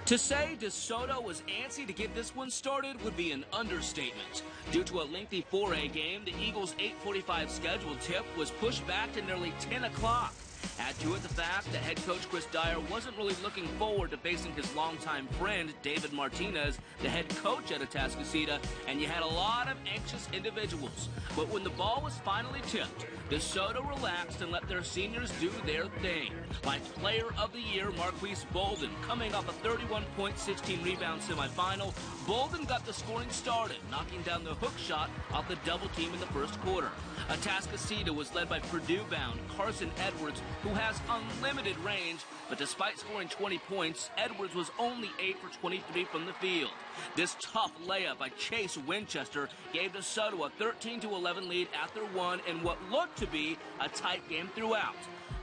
To say Desoto was antsy to get this one started would be an understatement. Due to a lengthy 4A game, the Eagles' 8:45 scheduled tip was pushed back to nearly 10 o'clock. Add to it the fact that head coach Chris Dyer wasn't really looking forward to facing his longtime friend David Martinez, the head coach at Atascocita, and you had a lot of anxious individuals. But when the ball was finally tipped, Desoto relaxed and let their seniors do their thing. Like Player of the Year Marquise Bolden, coming off a 31-point, 16-rebound semifinal, Bolden got the scoring started, knocking down the hook shot off the double team in the first quarter. Atascocita was led by Purdue-bound Carson Edwards, who has unlimited range, but despite scoring 20 points, Edwards was only 8 for 23 from the field. This tough layup by Chase Winchester gave DeSoto a 13-11 lead after one in what looked to be a tight game throughout.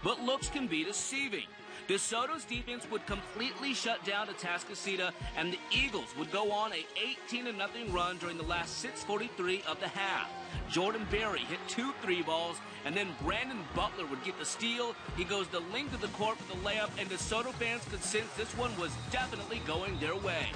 But looks can be deceiving. DeSoto's defense would completely shut down Atascocita, and the Eagles would go on a 18-0 run during the last 6:43 of the half. Jordan Berry hit 2 3-balls, and then Brandon Butler would get the steal. He goes the length of the court for the layup, and DeSoto fans could sense this one was definitely going their way.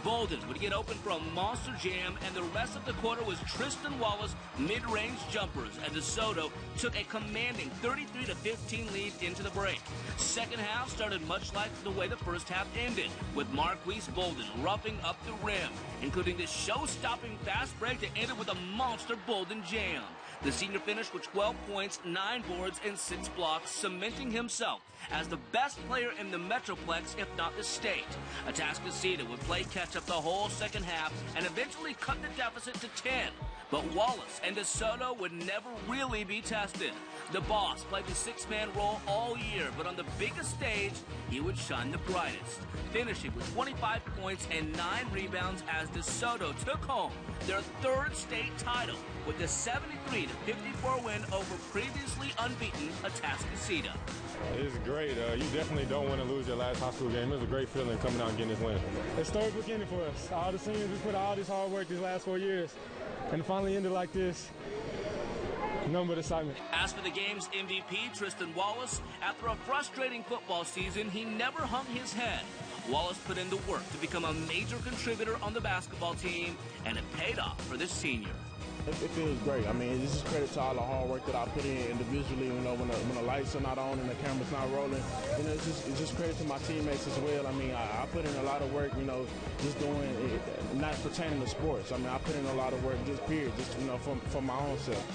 Bolden would get open for a monster jam, and the rest of the quarter was Tristan Wallace mid-range jumpers, and DeSoto took a commanding 33-15 lead into the break. Second half started much like the way the first half ended, with Marquise Bolden roughing up the rim, including the show-stopping fast break that ended with a monster Bolden jam. The senior finished with 12 points, 9 boards, and 6 blocks, cementing himself as the best player in the Metroplex, if not the state. Atascocita would play catch-up the whole second half and eventually cut the deficit to 10. But Wallace and DeSoto would never really be tested. The boss played the six-man role all year, but on the biggest stage, he would shine the brightest, finishing with 25 points and 9 rebounds as DeSoto took home their third state title with a 73-54 win over previously unbeaten Atascocita. It's great. You definitely don't want to lose your last high school game. It was a great feeling coming out and getting this win. Historic beginning for us. All the seniors, we put all this hard work these last 4 years, and it finally ended like this. Nothing but excitement. As for the game's MVP, Tristan Wallace, after a frustrating football season, he never hung his head. Wallace put in the work to become a major contributor on the basketball team, and it paid off for this senior. It feels great. I mean, this is credit to all the hard work that I put in individually. You know, when the lights are not on and the camera's not rolling, you know, it's just credit to my teammates as well. I mean, I put in a lot of work. You know, just doing it, not pertaining to sports. I mean, I put in a lot of work, just period, just for my own self.